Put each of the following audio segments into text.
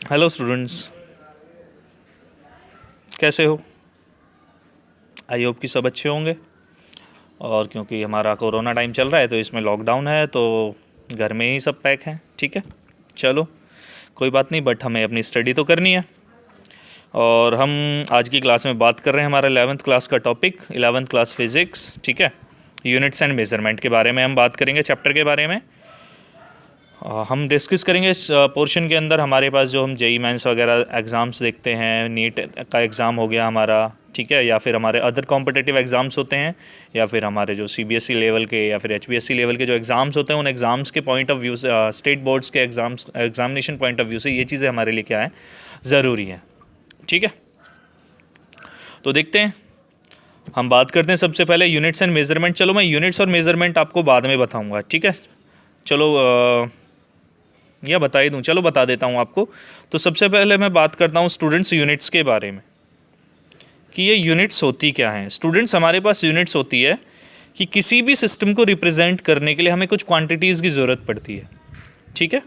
Hello students, कैसे हो? आई hope कि सब अच्छे होंगे। और क्योंकि हमारा कोरोना टाइम चल रहा है तो इसमें लॉकडाउन है तो घर में ही सब पैक हैं। ठीक है, चलो कोई बात नहीं, बट हमें अपनी स्टडी तो करनी है। और हम आज की क्लास में बात कर रहे हैं हमारा 11th क्लास का टॉपिक, 11th क्लास फिज़िक्स। ठीक है, यूनिट्स एंड मेजरमेंट के बारे में हम बात करेंगे, चैप्टर के बारे में। हम डिस्कस करेंगे इस पोर्शन के अंदर। हमारे पास जो हम जेई मेंस वगैरह एग्ज़ाम्स देखते हैं, नीट का एग्ज़ाम हो गया हमारा, ठीक है, या फिर हमारे अदर कॉम्पिटिटिव एग्ज़ाम्स होते हैं, या फिर हमारे जो सीबीएसई लेवल के या फिर एचबीएसई लेवल के जो एग्ज़ाम्स होते हैं, उन एग्ज़ाम्स के पॉइंट ऑफ व्यू से, स्टेट बोर्ड्स के एग्ज़ामिनेशन पॉइंट ऑफ व्यू से ये चीज़ें हमारे लिए क्या है, ज़रूरी है। ठीक है, तो देखते हैं, हम बात करते हैं सबसे पहले यूनिट्स एंड मेज़रमेंट। चलो मैं यूनिट्स और मेज़रमेंट आपको बाद में बताऊँगा, ठीक है। चलो या बता ही दूँ, चलो बता देता हूँ आपको। तो सबसे पहले मैं बात करता हूँ स्टूडेंट्स यूनिट्स के बारे में कि ये यूनिट्स होती क्या हैं। स्टूडेंट्स, हमारे पास यूनिट्स होती है कि किसी भी सिस्टम को रिप्रेजेंट करने के लिए हमें कुछ क्वांटिटीज़ की ज़रूरत पड़ती है। ठीक है,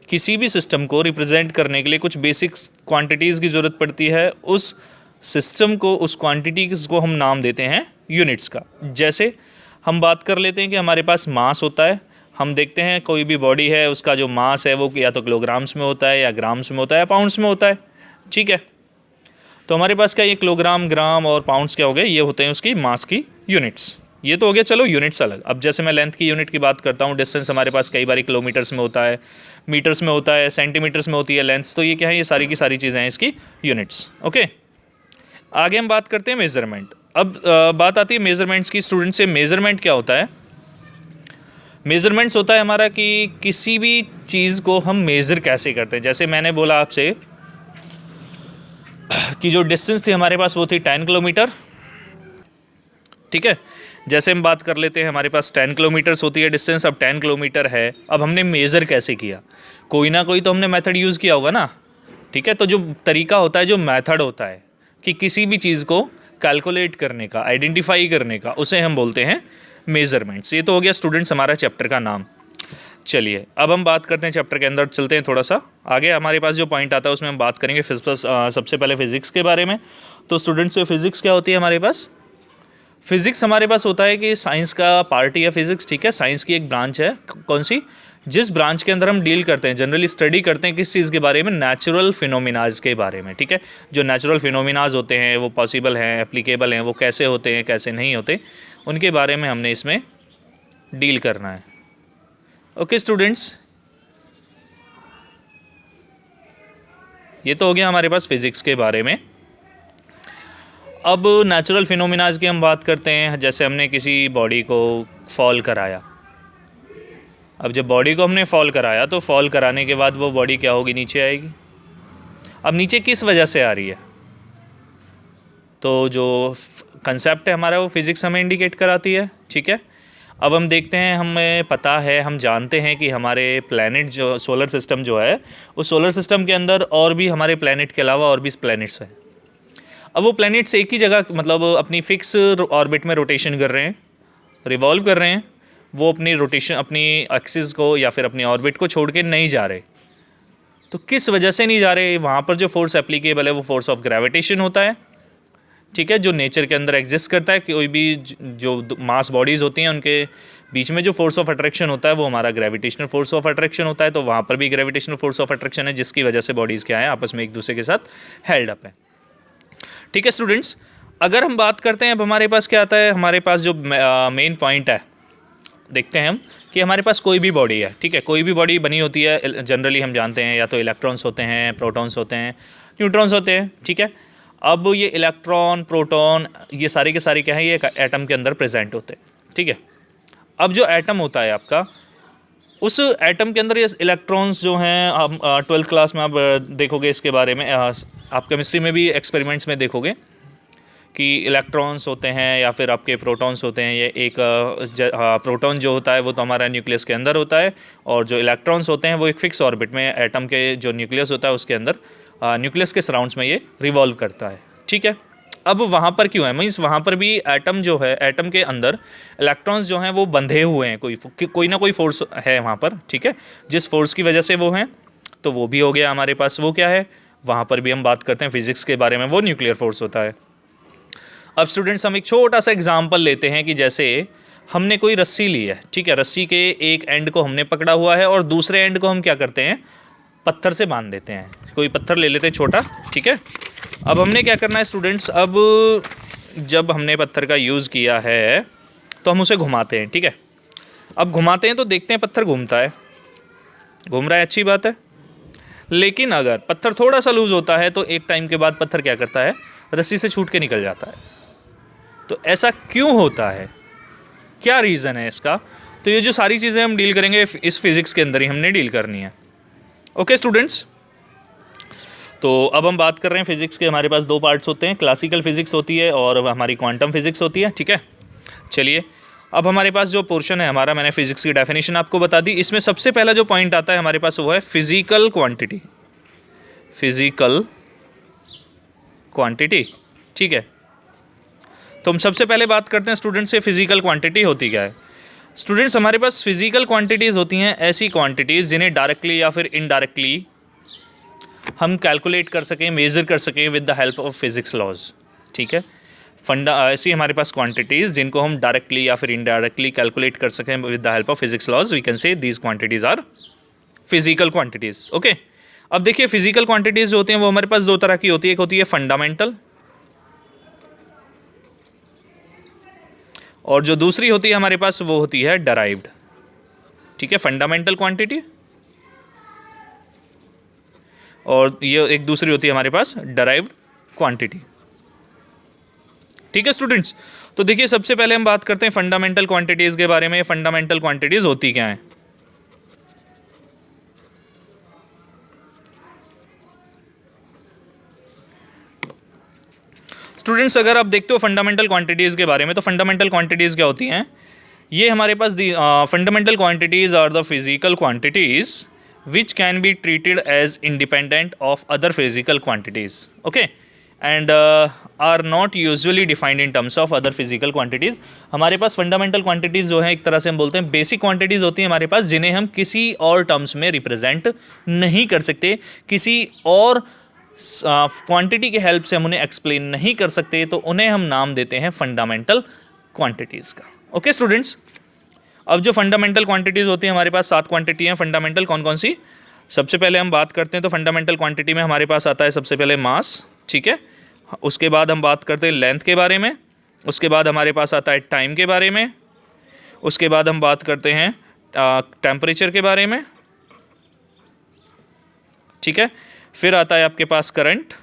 किसी भी सिस्टम को रिप्रेजेंट करने के लिए कुछ बेसिक क्वांटिटीज़ की ज़रूरत पड़ती है। उस सिस्टम को, उस क्वांटिटीज़ को हम नाम देते हैं यूनिट्स का। जैसे हम बात कर लेते हैं कि हमारे पास मास होता है। हम देखते हैं कोई भी बॉडी है, उसका जो मास है वो या तो किलोग्राम्स में होता है, या ग्राम्स में होता है, या पाउंड्स में होता है। ठीक है, तो हमारे पास क्या, ये किलोग्राम, ग्राम और पाउंड्स क्या हो गए, ये होते हैं उसकी मास की यूनिट्स। ये तो हो गया, चलो यूनिट्स अलग। अब जैसे मैं लेंथ की यूनिट की बात करता हूँ, डिस्टेंस हमारे पास कई बार किलोमीटर्स में होता है, मीटर्स में होता है, सेंटीमीटर्स में होती है लेंथ। तो ये क्या है, ये सारी की सारी चीज़ें हैं इसकी यूनिट्स। ओके, आगे हम बात करते हैं मेज़रमेंट। अब बात आती है मेज़रमेंट्स की। स्टूडेंट से मेज़रमेंट क्या होता है? मेज़रमेंट्स होता है हमारा कि किसी भी चीज़ को हम मेज़र कैसे करते हैं। जैसे मैंने बोला आपसे कि जो डिस्टेंस थी हमारे पास वो थी 10 किलोमीटर। ठीक है, जैसे हम बात कर लेते हैं, हमारे पास 10 किलोमीटर्स होती है डिस्टेंस। अब 10 किलोमीटर है, अब हमने मेज़र कैसे किया? कोई ना कोई तो हमने मेथड यूज़ किया होगा ना। ठीक है, तो जो तरीका होता है, जो मेथड होता है कि किसी भी चीज़ को कैलकुलेट करने का, आइडेंटिफाई करने का, उसे हम बोलते हैं मेज़रमेंट्स। ये तो हो गया स्टूडेंट्स हमारा चैप्टर का नाम। चलिए अब हम बात करते हैं, चैप्टर के अंदर चलते हैं थोड़ा सा आगे। हमारे पास जो पॉइंट आता है उसमें हम बात करेंगे सबसे पहले फिज़िक्स के बारे में। तो स्टूडेंट्स, ये फिज़िक्स क्या होती है हमारे पास? फिज़िक्स हमारे पास होता है कि साइंस का पार्ट ही है फिज़िक्स। ठीक है, साइंस की एक ब्रांच है। कौन सी? जिस ब्रांच के अंदर हम डील करते हैं, जनरली स्टडी करते हैं किस चीज़ के बारे में? नेचुरल फिनोमिनाज के बारे में। ठीक है, जो नेचुरल फिनोमिनाज होते हैं वो पॉसिबल हैं, एप्लीकेबल हैं, वो कैसे होते हैं, कैसे नहीं होते, उनके बारे में हमने इसमें डील करना है। ओके स्टूडेंट्स, ये तो हो गया हमारे पास फिज़िक्स के बारे में। अब नेचुरल फिनोमिनाज की हम बात करते हैं। जैसे हमने किसी बॉडी को फॉल कराया। अब जब बॉडी को हमने फॉल कराया तो फॉल कराने के बाद वो बॉडी क्या होगी, नीचे आएगी। अब नीचे किस वजह से आ रही है? तो जो कंसेप्ट है हमारा वो फिज़िक्स हमें इंडिकेट कराती है। ठीक है, अब हम देखते हैं, हमें पता है, हम जानते हैं कि हमारे प्लैनेट, जो सोलर सिस्टम जो है, उस सोलर सिस्टम के अंदर और भी हमारे प्लैनेट के अलावा और भी प्लैनेट्स हैं। अब वो प्लैनेट्स एक ही जगह, मतलब अपनी फिक्स ऑर्बिट में रोटेशन कर रहे हैं, रिवॉल्व कर रहे हैं। वो अपनी रोटेशन, अपनी एक्सिस को या फिर अपनी ऑर्बिट को छोड़ के नहीं जा रहे। तो किस वजह से नहीं जा रहे? वहाँ पर जो फोर्स एप्लीकेबल है वो फोर्स ऑफ ग्रेविटेशन होता है। ठीक है, जो नेचर के अंदर एग्जिस्ट करता है। कोई भी जो मास बॉडीज़ होती हैं उनके बीच में जो फोर्स ऑफ अट्रैक्शन होता है वो हमारा ग्रेविटेशनल फोर्स ऑफ अट्रैक्शन होता है। तो वहाँ पर भी ग्रेविटेशनल फोर्स ऑफ अट्रैक्शन है, जिसकी वजह से बॉडीज़ क्या है, आपस में एक दूसरे के साथ हेल्ड अप है। ठीक है स्टूडेंट्स, अगर हम बात करते हैं, अब हमारे पास क्या आता है, हमारे पास जो मेन पॉइंट है, देखते हैं हम कि हमारे पास कोई भी बॉडी है। ठीक है, कोई भी बॉडी बनी होती है, जनरली हम जानते हैं या तो इलेक्ट्रॉन्स होते हैं, प्रोटॉन्स होते हैं, न्यूट्रॉन्स होते हैं। ठीक है, अब ये इलेक्ट्रॉन, प्रोटॉन, ये सारे के सारे क्या है, ये एटम के अंदर प्रेजेंट होते हैं। ठीक है, अब जो एटम होता है आपका, उस एटम के अंदर ये इलेक्ट्रॉन्स जो हैं, हम 12th क्लास में आप देखोगे इसके बारे में, आप केमिस्ट्री में भी एक्सपेरिमेंट्स में देखोगे कि इलेक्ट्रॉन्स होते हैं या फिर आपके प्रोटॉन्स होते हैं। ये एक प्रोटॉन जो होता है वो तो हमारा न्यूक्लियस के अंदर होता है, और जो इलेक्ट्रॉन्स होते हैं वो एक फिक्स ऑर्बिट में एटम के जो न्यूक्लियस होता है उसके अंदर, न्यूक्लियस के सराउंड्स में ये रिवॉल्व करता है। ठीक है, अब वहाँ पर क्यों है, मीन्स वहाँ पर भी एटम जो है, एटम के अंदर इलेक्ट्रॉन्स जो हैं वो बंधे हुए हैं, कोई ना कोई फोर्स है वहाँ पर। ठीक है, जिस फोर्स की वजह से वो हैं तो वो भी हो गया हमारे पास। वो क्या है, वहाँ पर भी हम बात करते हैं फिजिक्स के बारे में, वो न्यूक्लियर फोर्स होता है। अब स्टूडेंट्स हम एक छोटा सा एग्जाम्पल लेते हैं कि जैसे हमने कोई रस्सी ली है, ठीक है, रस्सी के एक एंड को हमने पकड़ा हुआ है और दूसरे एंड को हम क्या करते हैं, पत्थर से बांध देते हैं। कोई पत्थर ले लेते हैं छोटा, ठीक है। अब हमने क्या करना है स्टूडेंट्स, अब जब हमने पत्थर का यूज़ किया है तो हम उसे घुमाते हैं, ठीक है। अब घुमाते हैं तो देखते हैं पत्थर घूमता है, घूम रहा है, अच्छी बात है। लेकिन अगर पत्थर थोड़ा सा लूज़ होता है तो एक टाइम के बाद पत्थर क्या करता है, रस्सी से छूट के निकल जाता है। तो ऐसा क्यों होता है, क्या रीज़न है इसका? तो ये जो सारी चीज़ें हम डील करेंगे इस फिज़िक्स के अंदर ही हमने डील करनी है। ओके स्टूडेंट्स, तो अब हम बात कर रहे हैं फिज़िक्स के। हमारे पास दो पार्ट्स होते हैं, क्लासिकल फिज़िक्स होती है और हमारी क्वांटम फिज़िक्स होती है, ठीक है। चलिए, अब हमारे पास जो पोर्शन है हमारा, मैंने फिज़िक्स की डेफिनेशन आपको बता दी। इसमें सबसे पहला जो पॉइंट आता है हमारे पास वो है फिज़िकल क्वांटिटी, फिज़िकल क्वांटिटी, ठीक है। तो हम सबसे पहले बात करते हैं स्टूडेंट्स से, फिज़िकल क्वांटिटी होती क्या है। स्टूडेंट्स, हमारे पास फिज़िकल क्वांटिटीज़ होती हैं ऐसी क्वांटिटीज़ जिन्हें डायरेक्टली या फिर इनडायरेक्टली हम कैलकुलेट कर सकें, मेज़र कर सकें with the help of physics laws, ठीक है। ऐसी हमारे पास क्वांटिटीज़ जिनको हम डायरेक्टली या फिर इनडायरेक्टली कैलकुलेट कर सकें with the help of physics laws, we can say these quantities are physical quantities. Okay, अब देखिए फिज़िकल क्वांटिटीज़ जो होती हैं वो हमारे पास दो तरह की होती है। एक होती है फंडामेंटल और जो दूसरी होती है हमारे पास वो होती है डराइव्ड, ठीक है। फंडामेंटल क्वांटिटी और ये एक दूसरी होती है हमारे पास डराइव्ड क्वांटिटी, ठीक है स्टूडेंट्स। तो देखिए सबसे पहले हम बात करते हैं फंडामेंटल क्वांटिटीज़ के बारे में। फंडामेंटल क्वांटिटीज़ होती क्या हैं? स्टूडेंट्स, अगर आप देखते हो फंडामेंटल क्वांटिटीज़ के बारे में, तो फंडामेंटल क्वांटिटीज़ क्या होती हैं? ये हमारे पास fundamental quantities are the physical quantities which can be treated as independent of other physical quantities, okay, and are not usually defined in terms of other physical quantities. हमारे पास फंडामेंटल क्वांटिटीज़ जो है एक तरह से हम बोलते हैं बेसिक क्वांटिटीज़ होती हैं हमारे पास, जिन्हें हम किसी और टर्म्स में रिप्रेजेंट नहीं कर सकते, किसी और क्वांटिटी के हेल्प से हम उन्हें एक्सप्लेन नहीं कर सकते, तो उन्हें हम नाम देते हैं फंडामेंटल क्वांटिटीज़ का। ओके स्टूडेंट्स, अब जो फंडामेंटल क्वांटिटीज़ होती हैं हमारे पास 7 क्वांटिटी हैं फंडामेंटल। कौन कौन सी? सबसे पहले हम बात करते हैं तो फंडामेंटल क्वांटिटी में हमारे पास आता है सबसे पहले मास, ठीक है। उसके बाद हम बात करते हैं लेंथ के बारे में, उसके बाद हमारे पास आता है टाइम के बारे में, उसके बाद हम बात करते हैं टेम्परेचर के बारे में, ठीक है। फिर आता है आपके पास करंट,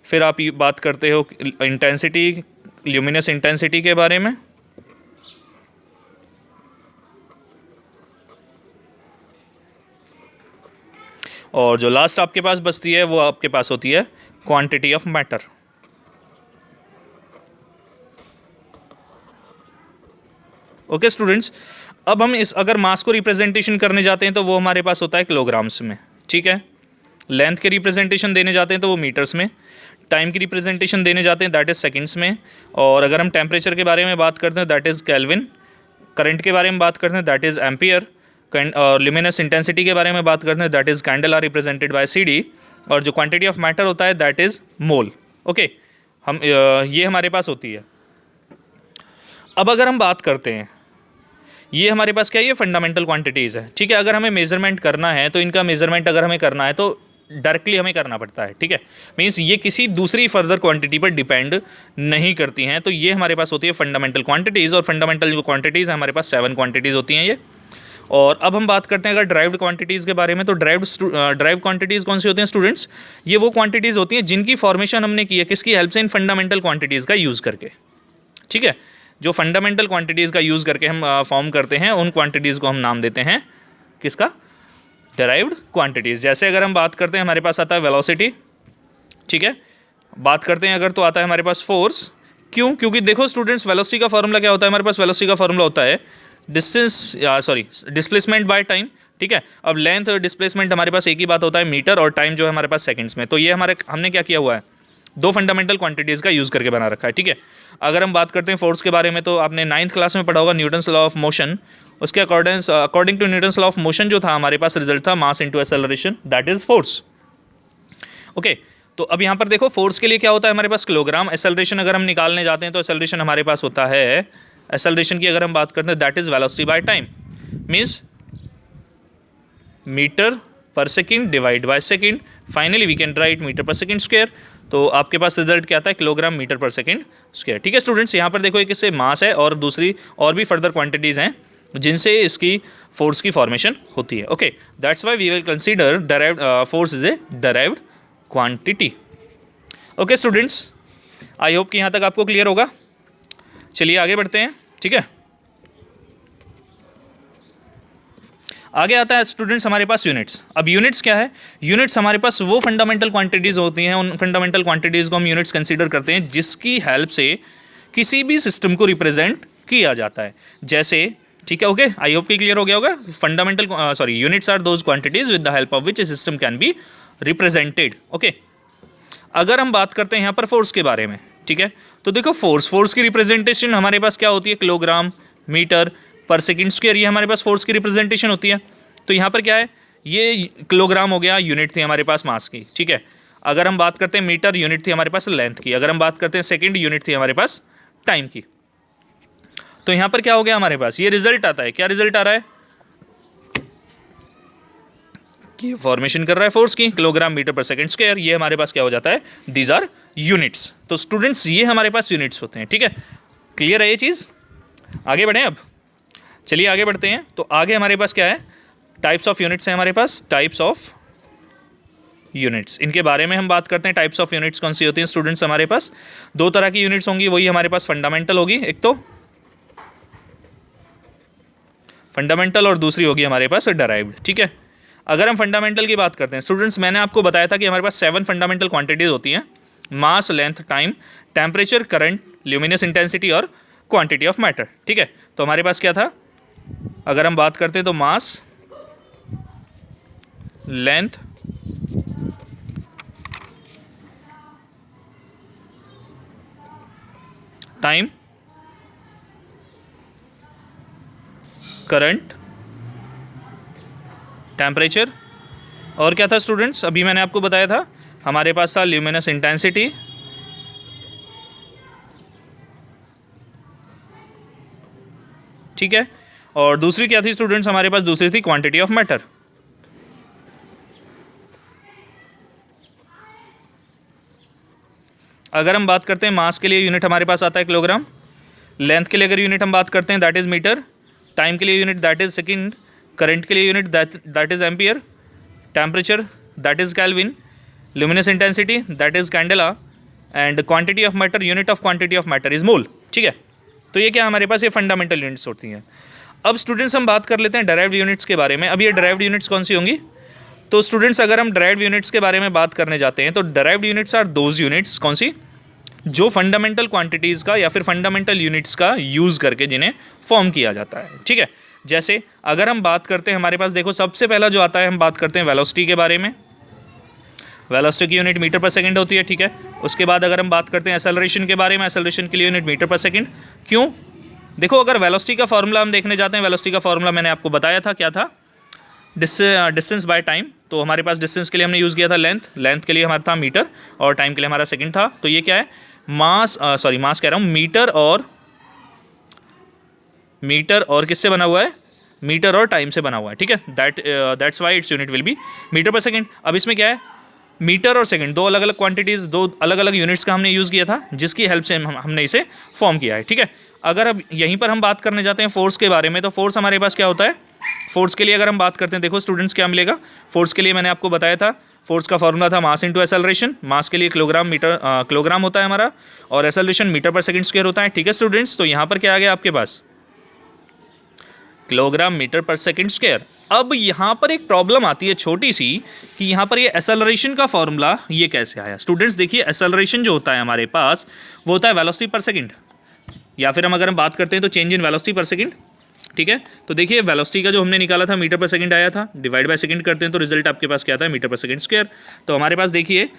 फिर आप बात करते हो इंटेंसिटी, ल्यूमिनस इंटेंसिटी के बारे में, और जो लास्ट आपके पास बचती है वो आपके पास होती है quantity of matter. Okay students, अब हम इस अगर मास को रिप्रेजेंटेशन करने जाते हैं तो वो हमारे पास होता है किलोग्राम्स में, ठीक है। लेंथ के रिप्रेजेंटेशन देने जाते हैं तो वो मीटर्स में, टाइम की रिप्रेजेंटेशन देने जाते हैं दैट इज़ सेकंड्स में, और अगर हम टेम्परेचर के बारे में बात करते हैं दैट इज़ केल्विन, करंट के बारे में बात करते हैं दैट इज़ एम्पियर, और ल्यूमिनस इंटेंसिटी के बारे में बात करते हैं that is candle are represented by CD, और जो क्वांटिटी ऑफ मैटर होता है दैट इज़ मोल। ओके, हम ये हमारे पास होती है। अब अगर हम बात करते हैं, ये हमारे पास क्या है, ये फंडामेंटल क्वांटिटीज़ है, ठीक है। अगर हमें मेजरमेंट करना है तो इनका मेजरमेंट अगर हमें करना है तो डायरेक्टली हमें करना पड़ता है, ठीक है। मीन्स ये किसी दूसरी फर्दर क्वांटिटी पर डिपेंड नहीं करती हैं। तो ये हमारे पास होती है फंडामेंटल क्वांटिटीज़, और फंडामेंटल जो क्वांटिटीज़ हैं हमारे पास 7 क्वांटिटीज़ होती हैं ये। और अब हम बात करते हैं अगर ड्राइव्ड क्वांटिटीज़ के बारे में, तो ड्राइव क्वांटिटीज़ कौन सी होती हैं स्टूडेंट्स? ये वो क्वांटिटीज़ होती हैं जिनकी फॉर्मेशन हमने की है किसकी हेल्प से? इन फंडामेंटल क्वांटिटीज़ का यूज़ करके, ठीक है। जो फंडामेंटल क्वांटिटीज़ का यूज़ करके हम फॉर्म करते हैं उन क्वांटिटीज़ को हम नाम देते हैं किसका? Derived quantities. जैसे अगर हम बात करते हैं हमारे पास आता है वेलोसिटी, ठीक है। बात करते हैं अगर तो आता है हमारे पास फोर्स। क्यों? क्योंकि देखो स्टूडेंट्स, वेलोसिटी का फॉर्मूला क्या होता है हमारे पास? वेलोसिटी का फॉर्मूला होता है डिस्प्लेसमेंट बाय टाइम, ठीक है। अब लेंथ और डिस्प्लेसमेंट हमारे पास एक ही बात होता है मीटर, और टाइम जो है हमारे पास सेकंड्स में। तो ये हमने क्या किया हुआ है, 2 फंडामेंटल क्वांटिटीज़ का यूज़ करके बना रखा है, ठीक है। अगर हम बात करते हैं फोर्स के बारे में तो आपने 9th क्लास में पढ़ा होगा न्यूटन्स लॉ ऑफ मोशन। उसके according to Newton's law of motion जो था हमारे पास रिजल्ट था mass into acceleration, that is force. Okay, तो अब यहाँ पर देखो फोर्स के लिए क्या होता है हमारे पास किलोग्राम। एक्सेलरेशन अगर हम निकालने जाते हैं तो एक्सेलरेशन हमारे पास होता है, एक्सेलरेशन की अगर हम बात करते हैं that is velocity by time, means metre per second divide by second, finally we can write metre per second square. तो आपके पास रिजल्ट क्या आता है, kilogram metre per second square. ठीक है स्टूडेंट्स, यहाँ पर देखो एक इससे मास है और दूसरी और भी फर्दर क्वांटिटीज़ हैं जिनसे इसकी फोर्स की फॉर्मेशन होती है। Okay, that's why we will consider derived force is a derived quantity. Okay students, I hope कि यहाँ तक आपको क्लियर होगा। चलिए आगे बढ़ते हैं। ठीक है, आगे आता है स्टूडेंट्स हमारे पास यूनिट्स। अब यूनिट्स क्या है, यूनिट्स हमारे पास वो फंडामेंटल क्वांटिटीज़ होती हैं, उन फंडामेंटल क्वांटिटीज़ को हम यूनिट्स कंसीडर करते हैं जिसकी हेल्प से किसी भी सिस्टम को रिप्रेजेंट किया जाता है। जैसे, ठीक है, ओके, आई होप कि क्लियर हो गया होगा। Fundamental units are those quantities with the help of which a system can be represented. Okay, अगर हम बात करते हैं यहाँ पर फोर्स के बारे में, ठीक है, तो देखो फोर्स की रिप्रेजेंटेशन हमारे पास क्या होती है, kilogram metre per second square, ये हमारे पास फोर्स की रिप्रेजेंटेशन होती है। तो यहाँ पर क्या है, ये किलोग्राम हो गया, यूनिट थी हमारे पास मास की। ठीक है, अगर हम बात करते हैं मीटर, यूनिट थी हमारे पास लेंथ की। अगर हम बात करते हैं सेकेंड, यूनिट थी हमारे पास टाइम की। तो यहाँ पर क्या हो गया हमारे पास, ये रिजल्ट आता है। क्या रिजल्ट आ रहा है कि फॉर्मेशन कर रहा है फोर्स की, kilogram metre per second square. ये हमारे पास क्या हो जाता है, दीज आर यूनिट्स। तो स्टूडेंट्स ये हमारे पास यूनिट्स होते हैं। ठीक है, क्लियर है ये चीज़। आगे बढ़ें अब, चलिए आगे बढ़ते हैं। तो आगे हमारे पास क्या है, टाइप्स ऑफ यूनिट्स हैं हमारे पास, टाइप्स ऑफ यूनिट्स। इनके बारे में हम बात करते हैं। टाइप्स ऑफ यूनिट्स कौन सी होती हैं स्टूडेंट्स, हमारे पास दो तरह की यूनिट्स होंगी। वही हमारे पास फंडामेंटल होगी, एक तो फंडामेंटल और दूसरी होगी हमारे पास डराइव्ड। ठीक है, अगर हम फंडामेंटल की बात करते हैं स्टूडेंट्स, मैंने आपको बताया था कि हमारे पास 7 फंडामेंटल क्वांटिटीज़ होती हैं, mass, length, time, temperature, current, luminous intensity और क्वांटिटी ऑफ मैटर। ठीक है, तो हमारे पास क्या था, अगर हम बात करते हैं तो मास, लेंथ, टाइम, करंट, टेम्परेचर और क्या था स्टूडेंट्स, अभी मैंने आपको बताया था हमारे पास था ल्यूमिनस इंटेंसिटी, ठीक है, और दूसरी क्या थी स्टूडेंट्स हमारे पास, दूसरी थी क्वांटिटी ऑफ मैटर। अगर हम बात करते हैं मास के लिए यूनिट हमारे पास आता है किलोग्राम, लेंथ के लिए अगर यूनिट हम बात करते हैं दैट इज़ मीटर, टाइम के लिए unit that is second, current के लिए unit that is ampere, temperature that is kelvin, luminous intensity that is candela and quantity of matter, unit of quantity of matter is mole. ठीक है, तो ये क्या हमारे पास ये फंडामेंटल यूनिट्स होती हैं। अब स्टूडेंट्स हम बात कर लेते हैं डायराइव्ड यूनिट्स के बारे में। अब ये डायराइव्ड यूनिट्स कौन सी होंगी, तो स्टूडेंट्स अगर हम डायराइव्ड यूनिट्स के बारे में बात करने जाते हैं तो डायराइव्ड यूनिट्स आर दोज यूनिट्स, कौन सी, जो फंडामेंटल क्वांटिटीज़ का या फिर फंडामेंटल यूनिट्स का यूज़ करके जिन्हें फॉर्म किया जाता है। ठीक है, जैसे अगर हम बात करते हैं हमारे पास देखो सबसे पहला जो आता है हम बात करते हैं वेलोसिटी के बारे में। वेलोसिटी की यूनिट मीटर पर सेकंड होती है। ठीक है, उसके बाद अगर हम बात करते हैं एक्सेलरेशन के बारे में, एक्सेलरेशन के लिए यूनिट मीटर पर सेकंड। क्यों, देखो अगर वेलोसिटी का फॉर्मूला हम देखने जाते हैं, वेलोसिटी का फॉर्मूला मैंने आपको बताया था, क्या था, डिस्टेंस बाय टाइम। तो हमारे पास डिस्टेंस के लिए हमने यूज़ किया था लेंथ, लेंथ के लिए हमारा था मीटर और टाइम के लिए हमारा सेकंड था। तो ये क्या है, मास कह रहा हूँ, मीटर और किससे बना हुआ है, मीटर और टाइम से बना हुआ है। ठीक है, that's why its unit will be metre per second. अब इसमें क्या है, मीटर और सेकंड दो अलग अलग क्वांटिटीज़, दो अलग अलग यूनिट्स का हमने यूज़ किया था जिसकी हेल्प से हमने इसे फॉर्म किया है। ठीक है, अगर अब यहीं पर हम बात करने जाते हैं फोर्स के बारे में, तो फोर्स हमारे पास क्या होता है, फोर्स के लिए अगर हम बात करते हैं, देखो स्टूडेंट्स क्या मिलेगा, फोर्स के लिए मैंने आपको बताया था, फोर्स का फॉर्मूला था मास इंटू एक्सेलरेशन। मास के लिए किलोग्राम होता है हमारा और acceleration metre per second square होता है। ठीक है स्टूडेंट्स, तो यहाँ पर क्या आ गया आपके पास, kilogram metre per second square. अब यहाँ पर एक प्रॉब्लम आती है छोटी सी कि यहाँ पर ये एक्सेलरेशन का फॉर्मूला ये कैसे आया। स्टूडेंट्स देखिए, एक्सेलरेशन जो होता है हमारे पास वो होता है वेलोसिटी पर सेकंड, या फिर हम अगर हम बात करते हैं तो चेंज इन वेलोसिटी पर सेकंड। ठीक है, तो देखिए वेलोसिटी का जो हमने निकाला था मीटर पर सेकंड आया था, डिवाइड बाय सेकंड करते हैं तो रिजल्ट आपके पास क्या आता है, मीटर पर सेकंड स्क्वायर। तो हमारे पास देखिए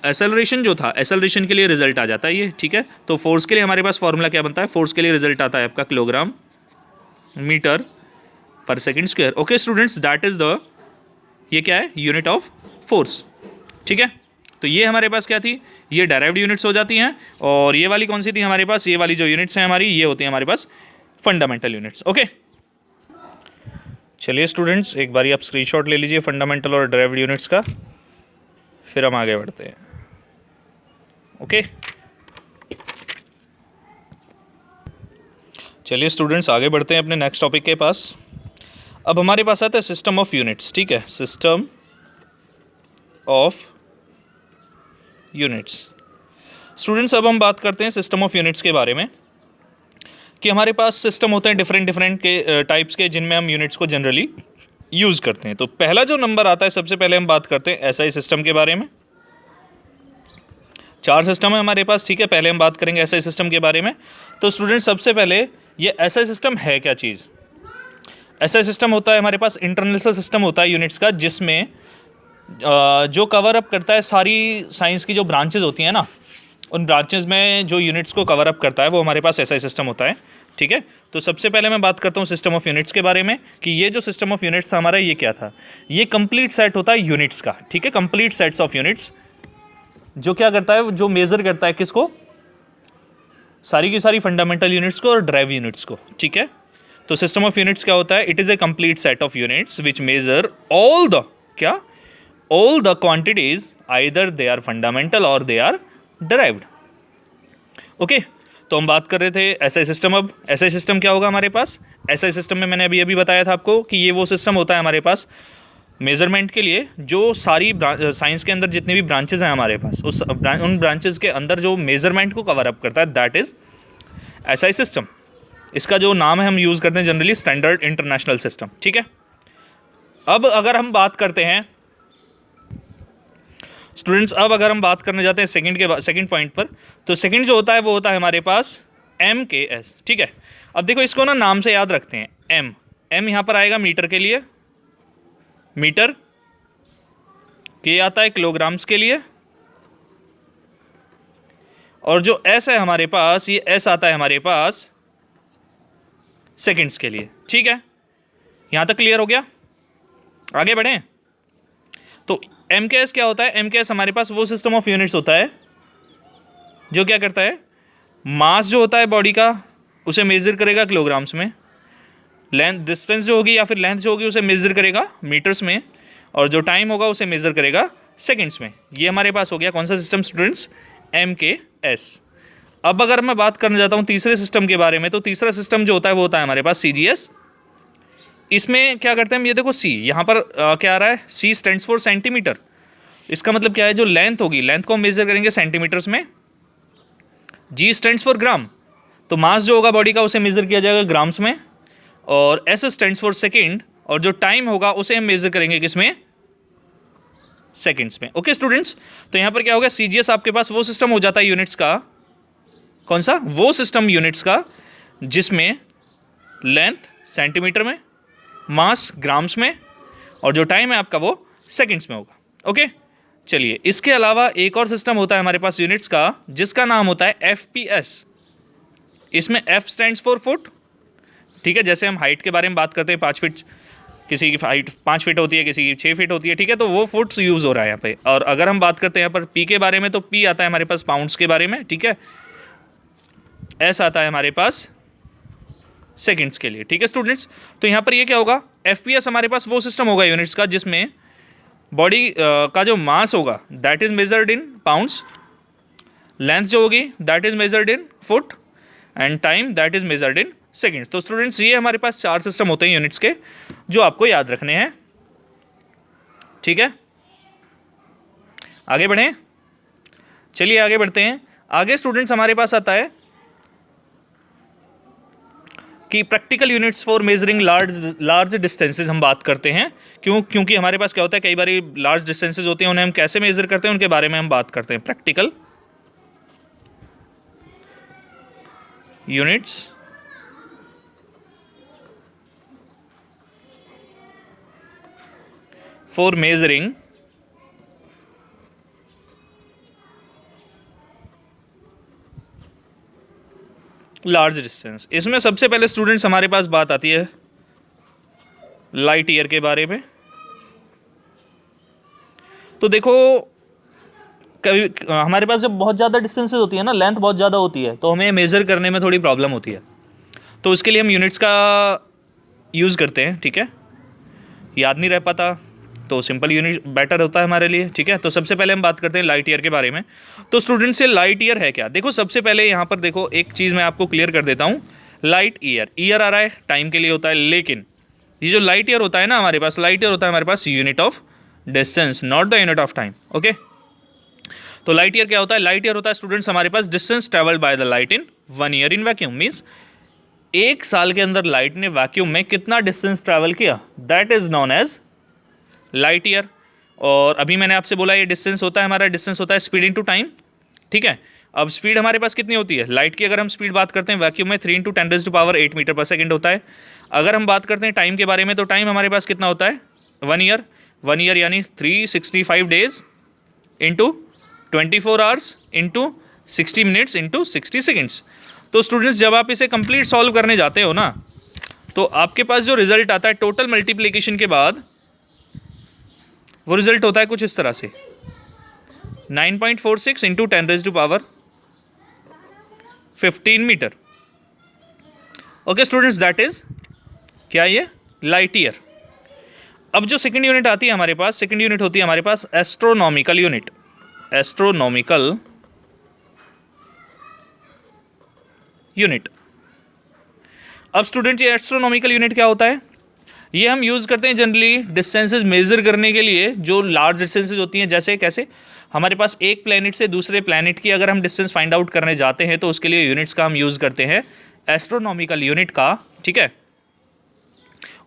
एसेलरेशन जो था, एसेलरेशन के लिए रिजल्ट आ जाता है ये, ठीक है। तो फोर्स के लिए हमारे पास फॉर्मूला क्या बनता है, फोर्स के लिए रिजल्ट आता है आपका kilogram metre per second square. Okay students, that is the, ये क्या है, यूनिट ऑफ फोर्स, ठीक है। तो ये हमारे पास क्या थी, ये डायरेक्ट यूनिट्स हो जाती हैं, और ये वाली कौन सी थी हमारे पास, ये वाली जो यूनिट्स हैं हमारी, ये होती हैं हमारे पास फंडामेंटल यूनिट्स। ओके, चलिए स्टूडेंट्स, एक बारी आप स्क्रीनशॉट ले लीजिए फंडामेंटल और डायरेक्ट यूनिट्स का, फिर हम आगे बढ़ते हैं। ओके, चलिए स्टूडेंट्स, आगे बढ़ते हैं अपने नेक्स्ट टॉपिक के पास। अब हमारे पास आता है सिस्टम ऑफ यूनिट्स, ठीक है, सिस्टम ऑफ यूनिट्स। स्टूडेंट्स, अब हम बात करते हैं सिस्टम ऑफ यूनिट्स के बारे में, कि हमारे पास सिस्टम होते हैं डिफरेंट डिफरेंट के टाइप्स के, जिनमें हम यूनिट्स को जनरली यूज़ करते हैं। तो पहला जो नंबर आता है, सबसे पहले हम बात करते हैं एसआई सिस्टम के बारे में। 4 सिस्टम है हमारे पास, ठीक है। पहले हम बात करेंगे एसआई सिस्टम के बारे में। तो स्टूडेंट्स, सबसे पहले ये एसआई सिस्टम है क्या चीज़। एसआई सिस्टम होता है हमारे पास इंटरनल सिस्टम होता है यूनिट्स का, जिसमें जो कवर अप करता है सारी साइंस की जो ब्रांचेज होती हैं ना, उन ब्रांचेज में जो यूनिट्स को कवर अप करता है वो हमारे पास एसआई सिस्टम होता है, ठीक है। तो सबसे पहले मैं बात करता हूँ सिस्टम ऑफ यूनिट्स के बारे में, कि ये जो सिस्टम ऑफ यूनिट्स था हमारा, ये क्या था, ये कंप्लीट सेट होता है यूनिट्स का, ठीक है। कंप्लीट सेट्स ऑफ यूनिट्स, जो क्या करता है, जो मेजर करता है किसको, सारी की सारी फंडामेंटल यूनिट्स को और ड्राइव यूनिट्स को, ठीक है। तो सिस्टम ऑफ यूनिट्स क्या होता है, it is a complete set of units which measure all the, क्या, all the quantities either they are fundamental or they are derived। Okay, तो हम बात कर रहे थे एसआई सिस्टम। अब एसआई सिस्टम क्या होगा हमारे पास, एसआई सिस्टम में मैंने अभी बताया था आपको कि ये वो सिस्टम होता है हमारे पास मेजरमेंट के लिए, जो सारी साइंस के अंदर जितनी भी ब्रांचेज हैं हमारे पास, उन ब्रांचेज के अंदर जो मेजरमेंट को कवर अप करता है, दैट इज एसआई सिस्टम। इसका जो नाम है हम यूज़ करते हैं जनरली स्टैंडर्ड इंटरनेशनल सिस्टम, ठीक है। अब अगर हम बात करते हैं स्टूडेंट्स, अब अगर हम बात करने जाते हैं सेकंड पॉइंट पर, तो सेकंड जो होता है वो होता है हमारे पास MKS, ठीक है। अब देखो, इसको ना नाम से याद रखते हैं, एम यहाँ पर आएगा मीटर के लिए, मीटर, के आता है किलोग्राम्स के लिए, और जो S है हमारे पास, ये S आता है हमारे पास सेकंड्स के लिए, ठीक है। यहाँ तक क्लियर हो गया, आगे बढ़ें। तो MKS क्या होता है, MKS हमारे पास वो सिस्टम ऑफ यूनिट्स होता है जो क्या करता है, मास जो होता है बॉडी का उसे मेजर करेगा किलोग्राम्स में, लेंथ, डिस्टेंस जो होगी या फिर लेंथ जो होगी उसे मेजर करेगा मीटर्स में, और जो टाइम होगा उसे मेजर करेगा सेकंड्स में। ये हमारे पास हो गया कौन सा सिस्टम स्टूडेंट्स, MKS। अब अगर मैं बात करने जाता हूँ तीसरे सिस्टम के बारे में, तो तीसरा सिस्टम जो होता है वो होता है हमारे पास CGS। इसमें क्या करते हैं हम, ये देखो C यहाँ पर क्या आ रहा है, C स्टैंड्स फॉर सेंटीमीटर। इसका मतलब क्या है, जो लेंथ होगी, लेंथ को हम मेजर करेंगे सेंटीमीटर्स में। G स्टैंड्स फॉर ग्राम, तो मास जो होगा बॉडी का उसे मेजर किया जाएगा ग्राम्स में, और S स्टैंड्स फॉर सेकेंड, और जो टाइम होगा उसे हम मेजर करेंगे किसमें, सेकेंड्स में। ओके स्टूडेंट्स, तो यहाँ पर क्या होगा, CGS आपके पास वो सिस्टम हो जाता है यूनिट्स का, कौन सा, वो सिस्टम यूनिट्स का जिसमें लेंथ सेंटीमीटर में, मास ग्राम्स में, और जो टाइम है आपका वो सेकंड्स में होगा। ओके, चलिए, इसके अलावा एक और सिस्टम होता है हमारे पास यूनिट्स का, जिसका नाम होता है FPS। इसमें F स्टैंड्स फॉर फुट, ठीक है। जैसे हम हाइट के बारे में बात करते हैं, 5 फीट, किसी की हाइट 5 फीट होती है, किसी की 6 फीट होती है, ठीक है। तो वो फुट्स यूज़ हो रहा है यहाँ पे। और अगर हम बात करते हैं यहाँ पर P के बारे में, तो P आता है हमारे पास पाउंड्स के बारे में, ठीक है। S आता है हमारे पास सेकंड्स के लिए, ठीक है स्टूडेंट्स। तो यहाँ पर ये क्या होगा, FPS हमारे पास वो सिस्टम होगा यूनिट्स का जिसमें बॉडी का जो मास होगा that is measured in pounds, length जो होगी that is measured in foot, and time that is measured in seconds. तो स्टूडेंट्स, ये हमारे पास 4 सिस्टम होते हैं यूनिट्स के जो आपको याद रखने हैं, ठीक है। आगे बढ़ें, चलिए आगे बढ़ते हैं। आगे स्टूडेंट्स हमारे पास आता है कि practical units for measuring large distances हम बात करते हैं। क्योंकि हमारे पास क्या होता है, कई बार लार्ज डिस्टेंसेज होते हैं, उन्हें हम कैसे मेजर करते हैं उनके बारे में हम बात करते हैं। Practical units for measuring large distance. इसमें सबसे पहले स्टूडेंट्स हमारे पास बात आती है लाइट ईयर के बारे में। तो देखो कभी हमारे पास जब बहुत ज़्यादा डिस्टेंसेज होती है ना, लेंथ बहुत ज़्यादा होती है, तो हमें मेज़र करने में थोड़ी प्रॉब्लम होती है, तो उसके लिए हम यूनिट्स का यूज़ करते हैं। ठीक है, याद नहीं रह पाता तो सिंपल यूनिट बेटर होता है हमारे लिए। ठीक है, तो सबसे पहले हम बात करते हैं लाइट ईयर के बारे में। तो स्टूडेंट्स से लाइट ईयर है क्या? देखो सबसे पहले यहाँ पर देखो एक चीज़ मैं आपको क्लियर कर देता हूँ। लाइट ईयर, ईयर आ रहा है टाइम के लिए होता है, लेकिन ये जो लाइट ईयर होता है ना हमारे पास, लाइट ईयर होता है हमारे पास unit of distance, not the unit of time. Okay, तो लाइट ईयर क्या होता है? लाइट ईयर होता है स्टूडेंट्स हमारे पास distance travelled by the light in 1 year in vacuum. Means एक साल के अंदर लाइट ने वैक्यूम में कितना डिस्टेंस ट्रैवल किया, that is known as light year. और अभी मैंने आपसे बोला ये डिस्टेंस होता है हमारा, डिस्टेंस होता है स्पीड इनटू टाइम। ठीक है, अब स्पीड हमारे पास कितनी होती है लाइट की? अगर हम स्पीड बात करते हैं वैक्यूम में 3 × 10⁸ मीटर पर सेकंड होता है। अगर हम बात करते हैं टाइम के बारे में, तो टाइम हमारे पास कितना होता है? 1 ईयर। 1 ईयर यानी 365 days into 24 hours into 60 minutes into 60 seconds. तो स्टूडेंट्स जब आप इसे कंप्लीट सॉल्व करने जाते हो ना, तो आपके पास जो रिजल्ट आता है टोटल मल्टीप्लिकेशन के बाद, वो रिजल्ट होता है कुछ इस तरह से 9.46 into 10⁻15 metre. Okay students, that is क्या? ये लाइट ईयर। अब जो सेकंड यूनिट आती है हमारे पास, सेकंड यूनिट होती है हमारे पास एस्ट्रोनॉमिकल यूनिट। Astronomical unit. अब स्टूडेंट ये एस्ट्रोनॉमिकल यूनिट क्या होता है? ये हम यूज़ करते हैं जनरली डिस्टेंसेस मेज़र करने के लिए, जो लार्ज डिस्टेंसेज होती हैं। जैसे कैसे? हमारे पास एक प्लैनेट से दूसरे प्लैनेट की अगर हम डिस्टेंस फाइंड आउट करने जाते हैं, तो उसके लिए यूनिट्स का हम यूज़ करते हैं एस्ट्रोनॉमिकल यूनिट का। ठीक है,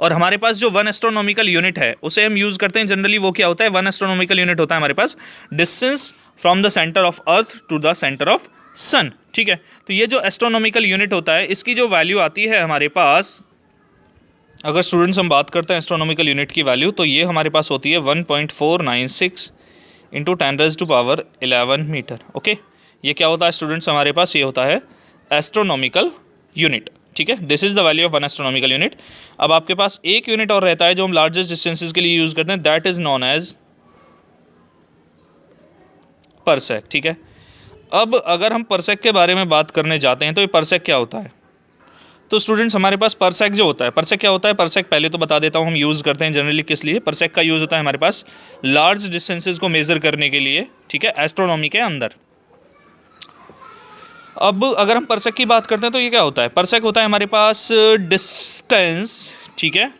और हमारे पास जो 1 एस्ट्रोनॉमिकल यूनिट है उसे हम यूज़ करते हैं जनरली। वो क्या होता है? 1 एस्ट्रोनॉमिकल यूनिट होता है हमारे पास distance from the centre of earth to the centre of sun. ठीक है, तो ये जो एस्ट्रोनॉमिकल यूनिट होता है, इसकी जो वैल्यू आती है हमारे पास, अगर स्टूडेंट्स हम बात करते हैं एस्ट्रोनॉमिकल यूनिट की वैल्यू, तो ये हमारे पास होती है 1.496 इंटू 10⁻11 मीटर। ओके, ये क्या होता है स्टूडेंट्स हमारे पास? ये होता है एस्ट्रोनॉमिकल यूनिट। ठीक है, this is the value of 1 astronomical unit. अब आपके पास एक यूनिट और रहता है जो हम लार्जेस्ट डिस्टेंसेज के लिए यूज़ करते हैं, दैट इज नॉन एज परसेक। ठीक है, अब अगर हम परसेक के बारे में बात करने जाते हैं, तो ये परसेक क्या होता है? तो स्टूडेंट्स हमारे पास परसेक जो होता है, परसेक क्या होता है? परसेक पहले तो बता देता हूँ हम यूज़ करते हैं जनरली किस लिए। परसेक का यूज़ होता है हमारे पास लार्ज डिस्टेंसेज को मेज़र करने के लिए। ठीक है, एस्ट्रोनॉमी के अंदर। अब अगर हम परसेक की बात करते हैं, तो ये क्या होता है? परसेक होता है हमारे पास डिस्टेंस। ठीक है,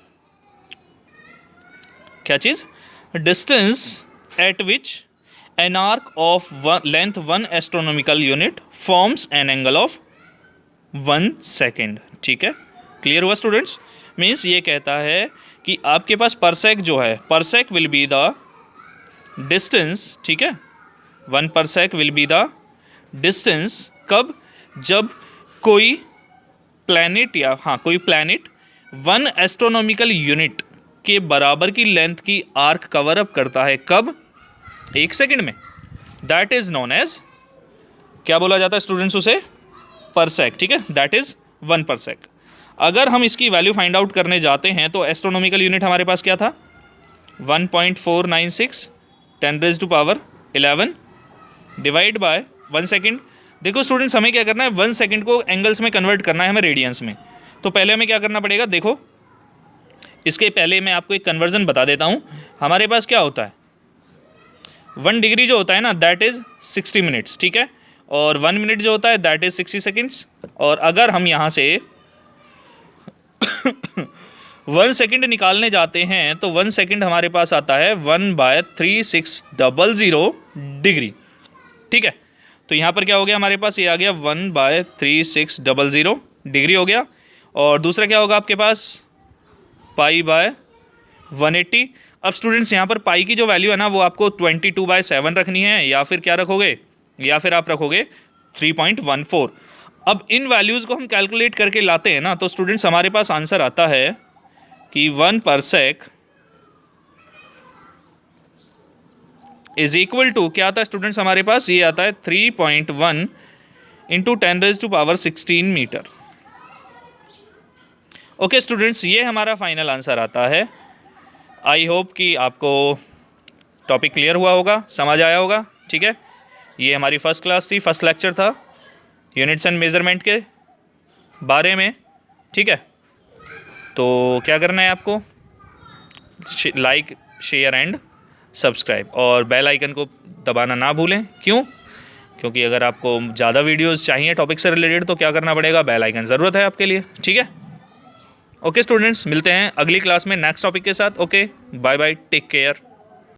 क्या चीज़? Distance at which an arc of length 1 astronomical unit forms an angle of 1 second. ठीक है, क्लियर हुआ स्टूडेंट्स? मीन्स ये कहता है कि आपके पास परसेक जो है, परसेक विल बी द डिस्टेंस। ठीक है, 1 परसेक विल बी द डिस्टेंस। कब? जब कोई प्लैनेट या कोई प्लैनेट 1 एस्ट्रोनॉमिकल यूनिट के बराबर की लेंथ की आर्क कवर अप करता है। कब? 1 सेकेंड में। दैट इज नोन एज क्या बोला जाता है स्टूडेंट्स? उसे परसेक। ठीक है, दैट इज 1 परसेक। अगर हम इसकी वैल्यू फाइंड आउट करने जाते हैं, तो एस्ट्रोनॉमिकल यूनिट हमारे पास क्या था? 1.496 10⁻11 डिवाइड बाय 1 सेकेंड। देखो स्टूडेंट्स, हमें क्या करना है? 1 सेकेंड को एंगल्स में कन्वर्ट करना है हमें, रेडियंस में। तो पहले हमें क्या करना पड़ेगा? देखो, इसके पहले मैं आपको एक कन्वर्जन बता देता हूँ। हमारे पास क्या होता है? 1 डिग्री जो होता है ना, दैट इज़ 60 मिनट्स। ठीक है, और 1 मिनट जो होता है दैट इज़ 60 सेकेंड्स। और अगर हम यहाँ से 1 सेकेंड निकालने जाते हैं, तो 1 सेकेंड हमारे पास आता है 1/3600 डिग्री। ठीक है, तो यहाँ पर क्या हो गया हमारे पास? ये आ गया 1/3600 डिग्री हो गया। और दूसरा क्या होगा आपके पास? π/180। अब स्टूडेंट्स यहाँ पर पाई की जो वैल्यू है ना, वो आपको 22/7 रखनी है, या फिर क्या रखोगे? या फिर आप रखोगे 3.14। अब इन वैल्यूज़ को हम कैलकुलेट करके लाते हैं ना, तो स्टूडेंट्स हमारे पास आंसर आता है कि 1 परसेक इज इक्वल टू क्या आता है स्टूडेंट्स? हमारे पास ये आता है 3.1 इंटू 10⁻16 मीटर। ओके स्टूडेंट्स, ये हमारा फाइनल आंसर आता है। आई होप कि आपको टॉपिक क्लियर हुआ होगा, समझ आया होगा। ठीक है, ये हमारी फर्स्ट क्लास थी, फर्स्ट लेक्चर था यूनिट्स एंड मेजरमेंट के बारे में। ठीक है, तो क्या करना है आपको, लाइक शेयर एंड सब्सक्राइब और बेल आइकन को दबाना ना भूलें। क्यों? क्योंकि अगर आपको ज़्यादा वीडियोस चाहिए टॉपिक से रिलेटेड तो क्या करना पड़ेगा, बेल आइकन ज़रूरत है आपके लिए। ठीक है, ओके स्टूडेंट्स, मिलते हैं अगली क्लास में नेक्स्ट टॉपिक के साथ। Okay, bye bye, take care.